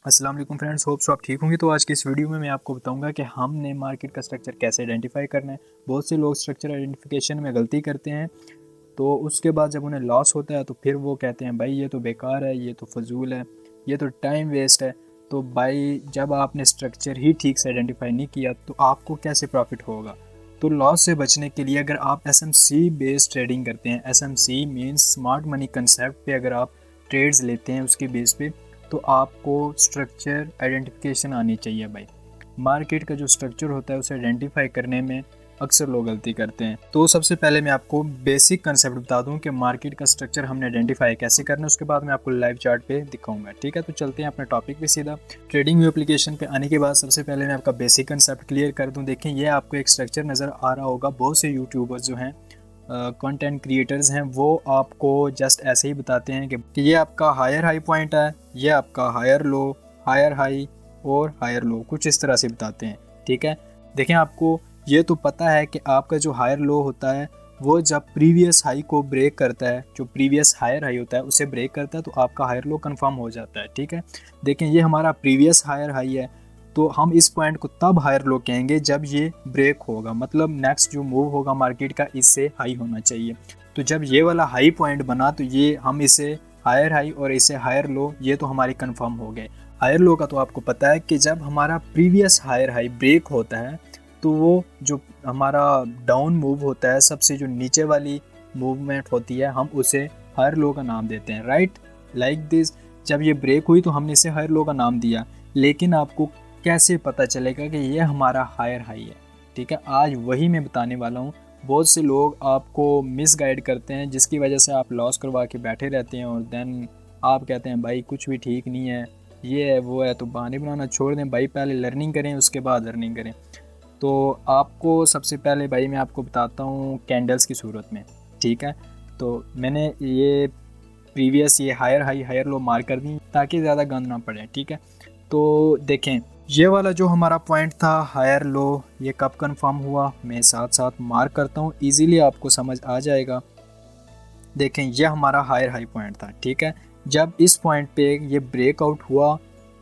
अस्सलाम वालेकुम friends, hope so आप ठीक होंगे। तो आज की इस वीडियो में मैं आपको बताऊंगा कि हमने मार्केट का स्ट्रक्चर कैसे आइडेंटिफाई करना है। बहुत से लोग स्ट्रक्चर आइडेंटिफिकेशन में गलती करते हैं, तो उसके बाद जब उन्हें लॉस होता है तो फिर वो कहते हैं भाई ये तो बेकार है, ये तो फजूल है, ये तो टाइम वेस्ट है। तो भाई जब आपने स्ट्रक्चर ही ठीक से आइडेंटिफाई नहीं किया तो आपको कैसे प्रॉफिट होगा। तो लॉस से बचने के लिए अगर आप एसएमसी बेस्ड ट्रेडिंग करते हैं, SMC means smart money concept पे अगर आप ट्रेड्स लेते हैं उसके बेस पे, तो आपको स्ट्रक्चर आइडेंटिफिकेशन आनी चाहिए भाई। मार्केट का जो स्ट्रक्चर होता है उसे आइडेंटिफाई करने में अक्सर लोग गलती करते हैं। तो सबसे पहले मैं आपको बेसिक कंसेप्ट बता दूं कि मार्केट का स्ट्रक्चर हमने आइडेंटिफाई कैसे करना है, उसके बाद मैं आपको लाइव चार्ट पे दिखाऊंगा। ठीक है, तो चलते हैं अपने टॉपिक पे सीधा। ट्रेडिंग व्यू एप्लीकेशन पे आने के बाद सबसे पहले मैं आपका बेसिक कंसेप्ट क्लियर कर दूं। देखें, ये आपको एक स्ट्रक्चर नज़र आ रहा होगा। बहुत से यूट्यूबर्स जो हैं, कंटेंट क्रिएटर्स हैं, वो आपको जस्ट ऐसे ही बताते हैं कि ये आपका हायर हाई पॉइंट है, ये आपका हायर लो, हायर हाई और हायर लो, कुछ इस तरह से बताते हैं। ठीक है, देखें, आपको ये तो पता है कि आपका जो हायर लो होता है वो जब प्रीवियस हाई को ब्रेक करता है, जो प्रीवियस हायर हाई होता है उसे ब्रेक करता है, तो आपका हायर लो कंफर्म हो जाता है। ठीक है, देखें, ये हमारा प्रीवियस हायर हाई है, तो हम इस पॉइंट को तब हायर लो कहेंगे जब ये ब्रेक होगा, मतलब नेक्स्ट जो मूव होगा मार्केट का इससे हाई होना चाहिए। तो जब ये वाला हाई पॉइंट बना तो ये हम इसे हायर हाई और इसे हायर लो, ये तो हमारी कंफर्म हो गए। हायर लो का तो आपको पता है कि जब हमारा प्रीवियस हायर हाई ब्रेक होता है तो वो जो हमारा डाउन मूव होता है, सबसे जो नीचे वाली मूवमेंट होती है, हम उसे हायर लो का नाम देते हैं। राइट, लाइक दिस, जब ये ब्रेक हुई तो हमने इसे हायर लो का नाम दिया। लेकिन आपको कैसे पता चलेगा कि ये हमारा हायर हाई है? ठीक है, आज वही मैं बताने वाला हूँ। बहुत से लोग आपको मिस गाइड करते हैं जिसकी वजह से आप लॉस करवा के बैठे रहते हैं, और देन आप कहते हैं भाई कुछ भी ठीक नहीं है, ये है वो है। तो बहाने बनाना छोड़ दें भाई, पहले लर्निंग करें उसके बाद अर्निंग करें। तो आपको सबसे पहले भाई मैं आपको बताता हूँ कैंडल्स की सूरत में। ठीक है, तो मैंने ये प्रीवियस ये higher high higher low mark कर दी ताकि ज़्यादा गंद ना पड़े। ठीक है, तो देखें, ये वाला जो हमारा पॉइंट था हायर लो, ये कब कंफर्म हुआ, मैं साथ साथ मार्क करता हूँ, इजीली आपको समझ आ जाएगा। देखें, ये हमारा हायर हाई पॉइंट था। ठीक है, जब इस पॉइंट पे ये ब्रेकआउट हुआ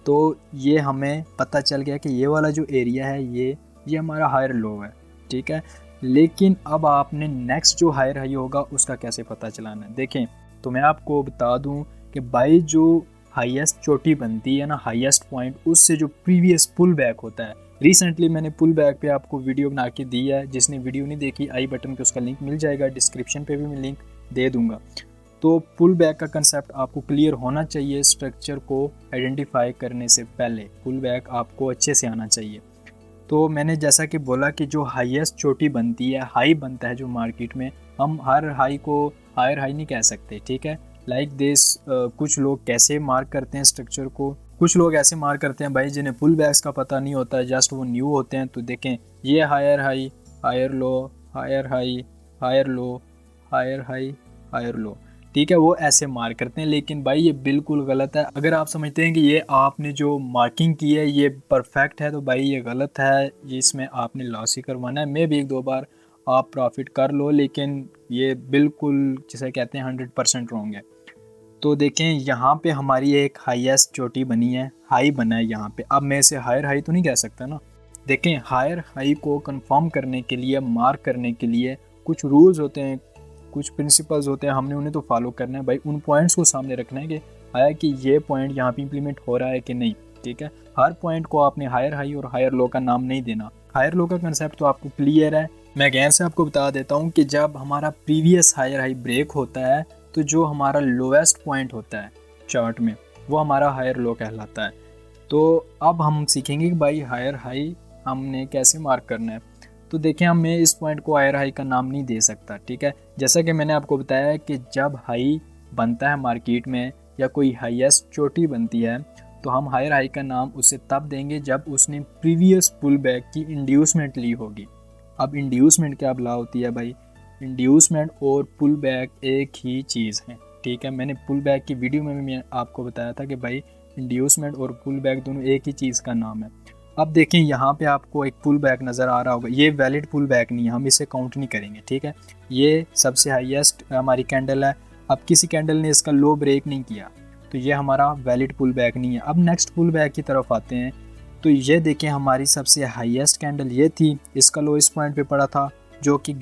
तो ये हमें पता चल गया कि ये वाला जो एरिया है ये हमारा हायर लो है। ठीक है, लेकिन अब आपने नेक्स्ट जो हायर हाई होगा उसका कैसे पता चलाना है। देखें, तो मैं आपको बता दूं कि बाई जो हाईएस्ट चोटी बनती है ना, हाईएस्ट पॉइंट, उससे जो प्रीवियस पुल बैक होता है। रिसेंटली मैंने पुल बैक पे आपको वीडियो बना के दी है, जिसने वीडियो नहीं देखी आई बटन पे उसका लिंक मिल जाएगा, डिस्क्रिप्शन पे भी मैं लिंक दे दूंगा। तो पुल बैक का कंसेप्ट आपको क्लियर होना चाहिए स्ट्रक्चर को आइडेंटिफाई करने से पहले। पुल बैक आपको अच्छे से आना चाहिए। तो मैंने जैसा कि बोला कि जो हाईएस्ट चोटी बनती है, हाई बनता है जो मार्केट में, हम हर हाई को हायर हाई नहीं कह सकते। ठीक है, लाइक दिस, कुछ लोग कैसे मार्क करते हैं स्ट्रक्चर को, कुछ लोग ऐसे मार्क करते हैं भाई जिन्हें पुल बैक्स का पता नहीं होता है, जस्ट वो न्यू होते हैं। तो देखें, ये higher high, higher low, higher high, higher low, higher high, higher low. ठीक है, वो ऐसे मार्क करते हैं, लेकिन भाई ये बिल्कुल गलत है। अगर आप समझते हैं कि ये आपने जो मार्किंग की है ये परफेक्ट है, तो भाई ये गलत है, ये इसमें आपने लॉस ही करवाना है। मे भी एक दो बार आप प्रॉफिट कर लो, लेकिन ये बिल्कुल जिसे कहते हैं 100% रॉन्ग है। तो देखें, यहाँ पे हमारी एक हाईएस्ट चोटी बनी है, हाई बना है यहाँ पे। अब मैं इसे हायर हाई तो नहीं कह सकता ना। देखें, हायर हाई को कंफर्म करने के लिए, मार्क करने के लिए कुछ रूल्स होते हैं, कुछ प्रिंसिपल्स होते हैं, हमने उन्हें तो फॉलो करना है भाई। उन पॉइंट्स को सामने रखना है कि आया कि ये पॉइंट यहाँ पे इम्प्लीमेंट हो रहा है कि नहीं। ठीक है, हर पॉइंट को आपने हायर हाई और हायर लो का नाम नहीं देना। हायर लो का कंसेप्ट तो आपको क्लियर है। मैं गैर से आपको बता देता हूँ कि जब हमारा प्रीवियस हायर हाई ब्रेक होता है तो जो हमारा लोवेस्ट पॉइंट होता है चार्ट में वो हमारा हायर लो कहलाता है। तो अब हम सीखेंगे कि भाई हायर हाई हमने कैसे मार्क करना है। तो देखें, हम मैं इस पॉइंट को हायर हाई का नाम नहीं दे सकता। ठीक है, जैसा कि मैंने आपको बताया कि जब हाई बनता है मार्केट में या कोई हाईएस्ट चोटी बनती है, तो हम हायर हाई का नाम उसे तब देंगे जब उसने प्रीवियस पुल बैक की इंड्यूसमेंट ली होगी। अब इंड्यूसमेंट क्या बला होती है भाई, इंड्यूसमेंट और पुल बैक एक ही चीज़ है। ठीक है, मैंने पुल बैक की वीडियो में भी मैं आपको बताया था कि भाई इंड्यूसमेंट और पुल बैक दोनों एक ही चीज़ का नाम है। अब देखें, यहाँ पे आपको एक पुल बैक नज़र आ रहा होगा, ये वैलिड पुल बैक नहीं है, हम इसे काउंट नहीं करेंगे। ठीक है, ये सबसे हाईएस्ट हमारी कैंडल है। अब किसी कैंडल ने इसका लो ब्रेक नहीं किया, तो ये हमारा वैलिड पुल बैक नहीं है। अब नेक्स्ट पुल बैक की तरफ आते हैं, तो ये देखें हमारी सबसे हाईएस्ट कैंडल ये थी, इसका लो इस पॉइंट पे पड़ा था जो कि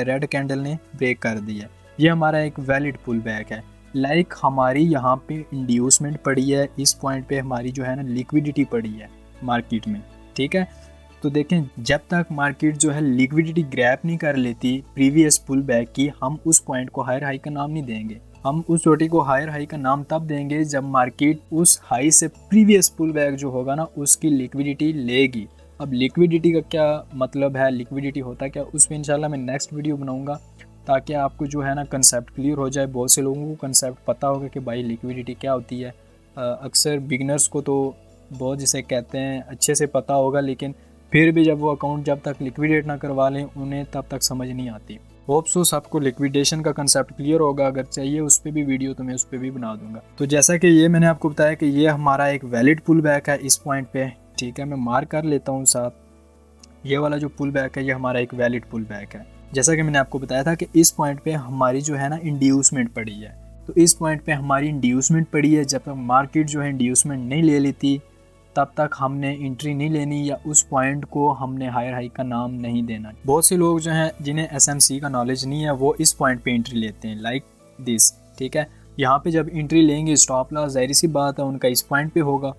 रेड कैंडल ने ब्रेक कर दिया। ये हमारा एक वैलिड पुल बैक है। लाइक हमारी यहाँ पे इंड्यूसमेंट पड़ी है, इस पॉइंट पे हमारी जो है ना लिक्विडिटी पड़ी है मार्केट में, ठीक है। तो देखें जब तक मार्केट जो है लिक्विडिटी ग्रैब नहीं कर लेती प्रीवियस पुल बैक की, हम उस पॉइंट को हायर हाई का नाम नहीं देंगे। हम उस चोटी को हायर हाई का नाम तब देंगे जब मार्केट उस हाई से प्रीवियस पुल बैक जो होगा ना उसकी लिक्विडिटी लेगी। अब लिक्विडिटी का क्या मतलब है, लिक्विडिटी होता क्या, उस पर इंशाल्लाह मैं नेक्स्ट वीडियो बनाऊंगा ताकि आपको जो है ना कंसेप्ट क्लियर हो जाए। बहुत से लोगों को कंसेप्ट पता होगा कि भाई लिक्विडिटी क्या होती है। अक्सर बिगनर्स को तो बहुत जिसे कहते हैं अच्छे से पता होगा, लेकिन फिर भी जब वो अकाउंट जब तक लिक्विडेट ना करवा लें उन्हें तब तक समझ नहीं आती। होप सो सबको लिक्विडेशन का कंसेप्ट क्लियर होगा। अगर चाहिए उस पर भी वीडियो तो मैं उस पर भी बना दूंगा। तो जैसा कि ये मैंने आपको बताया कि ये हमारा एक वैलिड पुल बैक है इस पॉइंट पे, ठीक है। मैं मार्क कर लेता हूँ साथ, ये वाला जो पुल बैक है ये हमारा एक वैलिड पुल बैक है। जैसा कि मैंने आपको बताया था कि इस पॉइंट पे हमारी जो है ना इंड्यूसमेंट पड़ी है, तो इस पॉइंट पे हमारी इंड्यूसमेंट पड़ी है। जब तक मार्केट जो है इंड्यूसमेंट नहीं ले लेती तब तक हमने एंट्री नहीं लेनी या उस पॉइंट को हमने हायर हाई का नाम नहीं देना। बहुत से लोग जो हैं जिन्हें एसएमसी का नॉलेज नहीं है वो इस पॉइंट पे एंट्री लेते हैं लाइक दिस, ठीक है। यहाँ पे जब एंट्री लेंगे स्टॉप लॉस जाहिर सी बात है उनका इस पॉइंट पे होगा,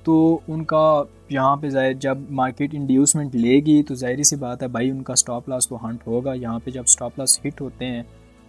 तो उनका यहाँ पे जाहिर जब मार्केट इंड्यूसमेंट लेगी तो जाहिर सी बात है भाई उनका स्टॉप लॉस तो हंट होगा। यहाँ पे जब स्टॉप लॉस हिट होते हैं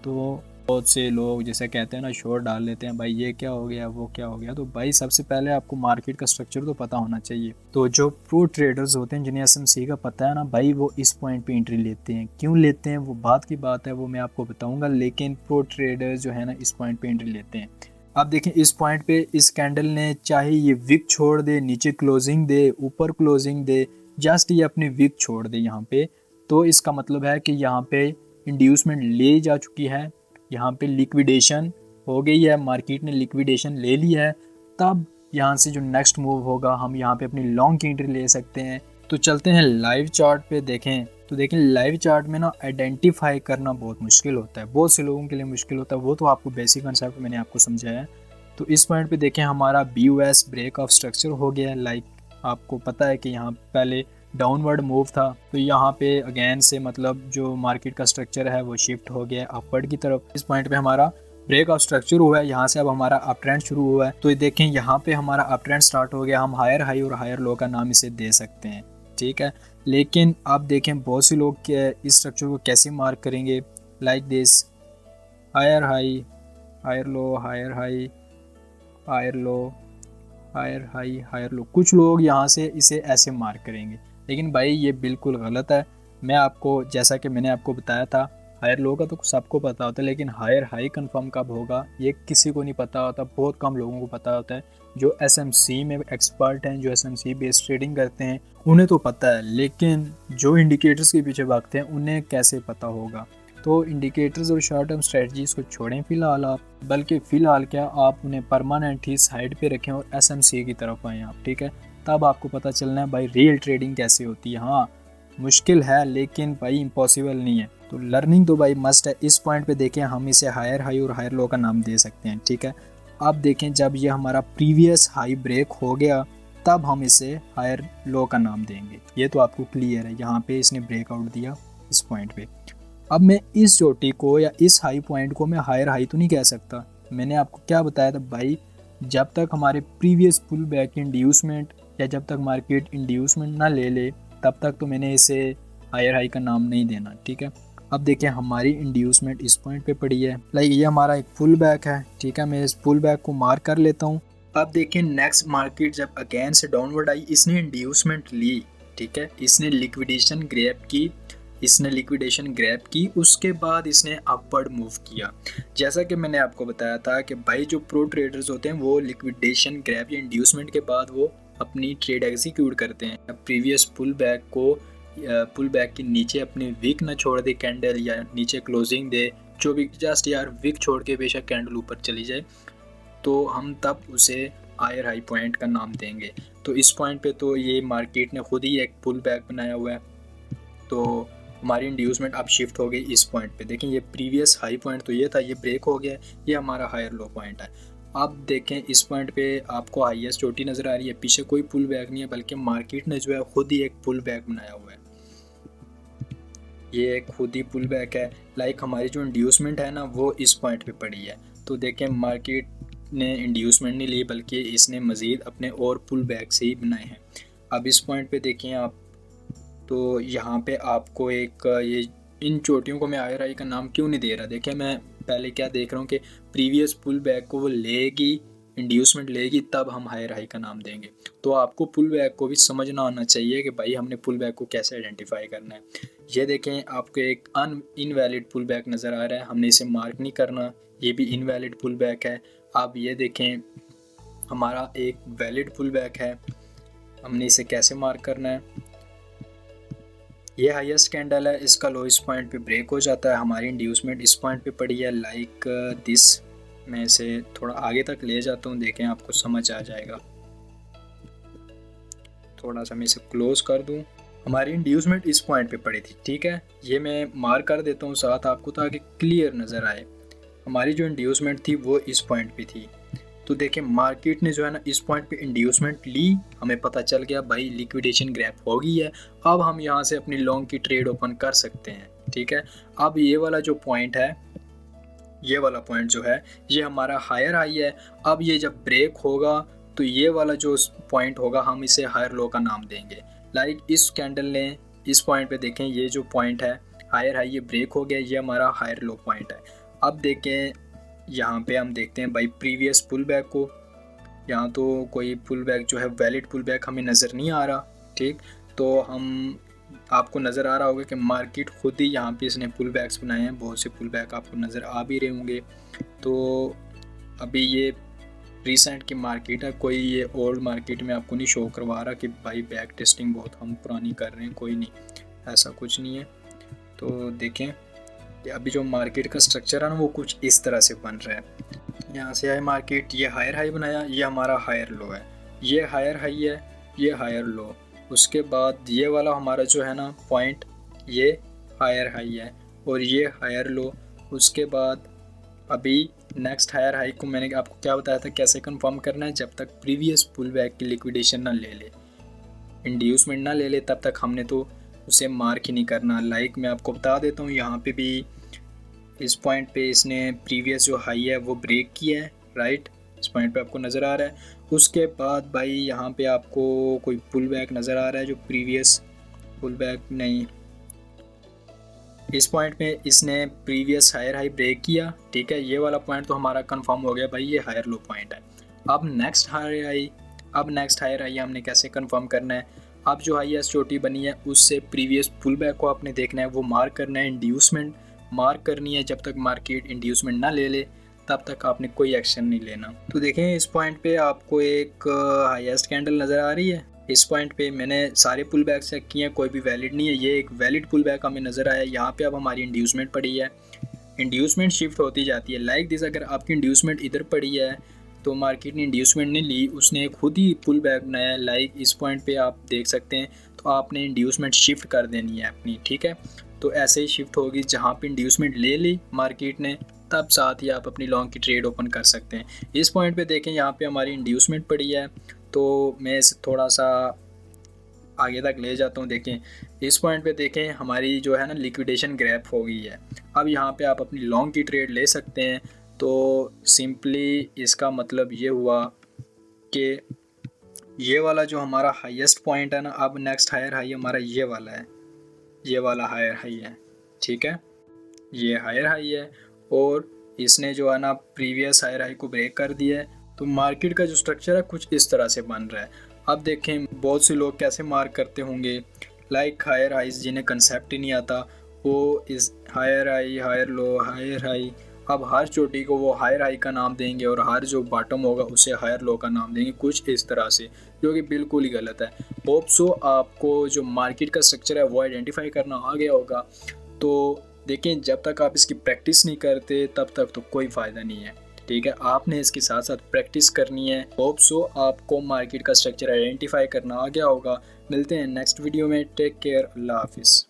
तो बहुत से लोग जैसे कहते हैं ना शोर डाल लेते हैं, भाई ये क्या हो गया वो क्या हो गया। तो भाई सबसे पहले आपको मार्केट का स्ट्रक्चर तो पता होना चाहिए। तो जो प्रो ट्रेडर्स होते हैं जिन्हें एसएमसी का पता है ना भाई, वो इस पॉइंट पे एंट्री लेते हैं। क्यों लेते हैं वो बात की बात है, वो मैं आपको बताऊंगा, लेकिन प्रो ट्रेडर्स जो है ना इस पॉइंट पे एंट्री लेते हैं। आप देखें इस पॉइंट पे इस कैंडल ने चाहे ये विक छोड़ दे, नीचे क्लोजिंग दे, ऊपर क्लोजिंग दे, जस्ट ये अपनी विक छोड़ दे यहाँ पे, तो इसका मतलब है कि यहाँ पे इंड्यूसमेंट ले जा चुकी है, यहाँ पे लिक्विडेशन हो गई है, मार्केट ने लिक्विडेशन ले ली है। तब यहाँ से जो नेक्स्ट मूव होगा हम यहाँ पे अपनी लॉन्ग की एंट्री ले सकते हैं। तो चलते हैं लाइव चार्ट पे देखें, तो देखें लाइव चार्ट में ना आइडेंटिफाई करना बहुत मुश्किल होता है, बहुत से लोगों के लिए मुश्किल होता है। वो तो आपको बेसिक कंसेप्ट मैंने आपको समझाया है। तो इस पॉइंट पे देखें हमारा BOS ब्रेक ऑफ स्ट्रक्चर हो गया है। लाइक आपको पता है कि यहाँ पहले डाउनवर्ड मूव था, तो यहाँ पे अगेन से मतलब जो मार्केट का स्ट्रक्चर है वो शिफ्ट हो गया अपवर्ड की तरफ। इस पॉइंट पे हमारा ब्रेक ऑफ स्ट्रक्चर हुआ है, यहाँ से अब हमारा अप ट्रेंड शुरू हुआ है। तो ये देखें यहाँ पे हमारा अप ट्रेंड स्टार्ट हो गया, हम हायर हाई और हायर लो का नाम इसे दे सकते हैं, ठीक है। लेकिन आप देखें बहुत से लोग इस स्ट्रक्चर को कैसे मार्क करेंगे, like this, higher high, higher low, higher high, higher low, higher high, higher low. कुछ लोग यहाँ से इसे ऐसे मार्क करेंगे, लेकिन भाई ये बिल्कुल गलत है। मैं आपको जैसा कि मैंने आपको बताया था हायर लो का तो सबको पता होता है, लेकिन हायर हाई कंफर्म कब होगा ये किसी को नहीं पता होता, बहुत कम लोगों को पता होता है। जो एसएमसी में एक्सपर्ट हैं, जो एसएमसी बेस्ड ट्रेडिंग करते हैं उन्हें तो पता है, लेकिन जो इंडिकेटर्स के पीछे भागते हैं उन्हें कैसे पता होगा। तो इंडिकेटर्स और शॉर्ट टर्म स्ट्रेटजीज़ को छोड़ें फ़िलहाल आप, बल्कि फ़िलहाल क्या आप उन्हें परमानेंट ही साइड पे रखें और एसएमसी की तरफ आएँ आप, ठीक है। तब आपको पता चलना है भाई रियल ट्रेडिंग कैसे होती है। हाँ मुश्किल है लेकिन भाई इम्पॉसिबल नहीं है। तो लर्निंग तो भाई मस्ट है। इस पॉइंट पे देखें हम इसे हायर हाई और हायर लो का नाम दे सकते हैं, ठीक है। अब देखें जब ये हमारा प्रीवियस हाई ब्रेक हो गया तब हम इसे हायर लो का नाम देंगे। ये तो आपको क्लियर है, यहाँ पे इसने ब्रेकआउट दिया इस पॉइंट पे। अब मैं इस चोटी को या इस हाई पॉइंट को मैं हायर हाई तो नहीं कह सकता। मैंने आपको क्या बताया था भाई, जब तक हमारे प्रीवियस पुल बैक इंड्यूसमेंट या जब तक मार्केट इंड्यूसमेंट ना ले ले तब तक तो मैंने इसे हायर हाई का नाम नहीं देना, ठीक है। अब देखें हमारी इंड्यूसमेंट इस पॉइंट पे पड़ी है, लाइक ये हमारा एक पुल बैक है, ठीक है। मैं इस पुल बैक को मार्क कर लेता हूँ। अब देखें नेक्स्ट मार्केट जब अगेन से डाउनवर्ड आई, इसने इंड्यूसमेंट ली, ठीक है, इसने लिक्विडेशन ग्रैब की, उसके बाद इसने अपवर्ड मूव किया। जैसा कि मैंने आपको बताया था कि भाई जो प्रो ट्रेडर्स होते हैं वो लिक्विडेशन ग्रैब या इंड्यूसमेंट के बाद वो अपनी ट्रेड एग्जीक्यूट करते हैं। प्रीवियस पुल बैक के नीचे अपनी विक ना छोड़ दे कैंडल, या नीचे क्लोजिंग दे, जो भी जस्ट यार विक छोड़ के बेशक कैंडल ऊपर चली जाए तो हम तब उसे हायर हाई पॉइंट का नाम देंगे। तो इस पॉइंट पे तो ये मार्केट ने खुद ही एक पुल बैक बनाया हुआ है, तो हमारी इंड्यूसमेंट अब शिफ्ट हो गई इस पॉइंट पे। देखें ये प्रीवियस हाई पॉइंट तो ये था, ये ब्रेक हो गया, ये हमारा हायर लो पॉइंट है। आप देखें इस पॉइंट पे आपको हाईएस्ट चोटी नज़र आ रही है, पीछे कोई पुल बैक नहीं है बल्कि मार्केट ने जो है खुद ही एक पुल बैक बनाया हुआ है। ये एक खुद ही पुल बैक है। लाइक हमारी जो इंड्यूसमेंट है ना वो इस पॉइंट पे पड़ी है। तो देखें मार्केट ने इंड्यूसमेंट नहीं ली बल्कि इसने मज़ीद अपने और पुल बैक से ही बनाए हैं। अब इस पॉइंट पे देखें आप, तो यहाँ पे आपको एक ये इन चोटियों को मैं RSI का नाम क्यों नहीं दे रहा, देखें मैं पहले क्या देख रहा हूँ कि प्रीवियस पुल बैक को वो लेगी, इंड्यूसमेंट लेगी, तब हम RSI का नाम देंगे। तो आपको पुल बैक को भी समझना आना चाहिए कि भाई हमने पुल बैक को कैसे आइडेंटिफाई करना है। ये देखें आपको एक इनवैलिड पुल बैक नज़र आ रहा है, हमने इसे मार्क नहीं करना, ये भी इनवैलिड पुल बैक है। अब ये देखें हमारा एक वैलिड पुल बैक है, हमने इसे कैसे मार्क करना है। ये हाईएस्ट कैंडल है, इसका लो इस पॉइंट पे ब्रेक हो जाता है, हमारी इंड्यूसमेंट इस पॉइंट पे पड़ी है लाइक दिस। मैं इसे थोड़ा आगे तक ले जाता हूँ, देखें आपको समझ आ जाएगा। थोड़ा सा मैं इसे क्लोज कर दूँ। हमारी इंड्यूसमेंट इस पॉइंट पे पड़ी थी, ठीक है, ये मैं मार्क कर देता हूँ साथ आपको ताकि क्लियर नज़र आए। हमारी जो इंड्यूसमेंट थी वो इस पॉइंट पे थी। तो देखें मार्केट ने जो है ना इस पॉइंट पे इंड्यूसमेंट ली, हमें पता चल गया भाई लिक्विडेशन गैप हो गई है, अब हम यहाँ से अपनी लॉन्ग की ट्रेड ओपन कर सकते हैं, ठीक है। अब ये वाला जो पॉइंट है, ये वाला पॉइंट जो है ये हमारा हायर हाई है। अब ये जब ब्रेक होगा तो ये वाला जो पॉइंट होगा हम इसे हायर लो का नाम देंगे। लाइक इस कैंडल ने इस पॉइंट पे देखें ये जो पॉइंट है हायर हाई, ये ब्रेक हो गया, ये हमारा हायर लो पॉइंट है। अब देखें यहाँ पे हम देखते हैं भाई प्रीवियस पुल बैक को, यहाँ तो कोई पुल बैक जो है वैलिड पुल बैक हमें नज़र नहीं आ रहा, ठीक। तो हम आपको नज़र आ रहा होगा कि मार्केट खुद ही यहाँ पे इसने पुल बैक्स बनाए हैं, बहुत से पुल बैक आपको नज़र आ भी रहे होंगे। तो अभी ये रिसेंट की मार्केट है, कोई ये ओल्ड मार्केट में आपको नहीं शो करवा रहा कि भाई बैक टेस्टिंग बहुत हम पुरानी कर रहे हैं, कोई नहीं, ऐसा कुछ नहीं है। तो देखें अभी जो मार्केट का स्ट्रक्चर है ना वो कुछ इस तरह से बन रहा है। यहाँ से आए मार्केट, ये हायर हाई बनाया, ये हमारा हायर लो है, ये हायर हाई है, ये हायर लो, उसके बाद ये वाला हमारा जो है ना पॉइंट ये हायर हाई है और ये हायर लो। उसके बाद अभी नेक्स्ट हायर हाई को मैंने आपको क्या बताया था कैसे कंफर्म करना है, जब तक प्रीवियस पुल बैक की लिक्विडेशन ना ले ले, इंड्यूसमेंट ना ले ले, तब तक हमने तो उसे मार्क ही नहीं करना। लाइक मैं आपको बता देता हूँ यहाँ पे भी इस पॉइंट पे इसने प्रीवियस जो हाई है वो ब्रेक किया है, राइट, इस पॉइंट पे आपको नज़र आ रहा है। उसके बाद भाई यहाँ पे आपको कोई पुल बैक नज़र आ रहा है जो प्रीवियस पुल बैक नहीं, इस पॉइंट पे इसने प्रीवियस हायर हाई ब्रेक किया, ठीक है, ये वाला पॉइंट तो हमारा कंफर्म हो गया भाई ये हायर लो पॉइंट है। अब नेक्स्ट हायर हाई हमने कैसे कंफर्म करना है, अब जो हाईएस्ट चोटी बनी है उससे प्रीवियस पुल बैक को आपने देखना है, वो मार्क करना है, इंड्यूसमेंट मार्क करनी है। जब तक मार्केट इंड्यूसमेंट ना ले ले तब तक आपने कोई एक्शन नहीं लेना। तो देखें इस पॉइंट पे आपको एक हाईएस्ट कैंडल नज़र आ रही है, इस पॉइंट पे मैंने सारे पुल बैक चेक किए हैं, कोई भी वैलिड नहीं है, ये एक वैलिड पुल बैक हमें नज़र आया। यहाँ पे अब हमारी इंड्यूसमेंट पड़ी है, इंड्यूसमेंट शिफ्ट होती जाती है लाइक दिस। अगर आपकी इंड्यूसमेंट इधर पड़ी है तो मार्केट ने इंड्यूसमेंट नहीं ली, उसने खुद ही पुल बैक बनाया, लाइक इस पॉइंट पे आप देख सकते हैं। तो आपने इंड्यूसमेंट शिफ्ट कर देनी है अपनी, ठीक है। तो ऐसे ही शिफ्ट होगी, जहाँ पे इंड्यूसमेंट ले ली मार्केट ने तब साथ ही आप अपनी लॉन्ग की ट्रेड ओपन कर सकते हैं। इस पॉइंट पे देखें यहाँ पे हमारी इंड्यूसमेंट पड़ी है, तो मैं इसे थोड़ा सा आगे तक ले जाता हूँ। देखें इस पॉइंट पे देखें हमारी जो है ना लिक्विडेशन गैप हो गई है, अब यहाँ पे आप अपनी लॉन्ग की ट्रेड ले सकते हैं। तो सिंपली इसका मतलब ये हुआ कि ये वाला जो हमारा हाईएस्ट पॉइंट है ना, अब नेक्स्ट हायर हाई हमारा ये वाला है, ये वाला हायर हाई है, ठीक है, ये हायर हाई है और इसने जो है ना प्रीवियस हायर हाई को ब्रेक कर दिया है। तो मार्केट का जो स्ट्रक्चर है कुछ इस तरह से बन रहा है। अब देखें बहुत से लोग कैसे मार्क करते होंगे, लाइक हायर हाइज जिन्हें कंसेप्ट ही नहीं आता, वो इस higher high, higher low, higher high, अब हर चोटी को वो हायर हाई का नाम देंगे और हर जो बॉटम होगा उसे हायर लो का नाम देंगे, कुछ इस तरह से, जो कि बिल्कुल ही गलत है। होप सो आपको जो मार्केट का स्ट्रक्चर है वो आइडेंटिफाई करना आ गया होगा। तो देखें जब तक आप इसकी प्रैक्टिस नहीं करते तब तक तो कोई फ़ायदा नहीं है, ठीक है, आपने इसके साथ साथ प्रैक्टिस करनी है। होप सो आपको मार्केट का स्ट्रक्चर आइडेंटिफाई करना आ गया होगा। मिलते हैं नेक्स्ट वीडियो में, टेक केयर, अल्लाह हाफिज़।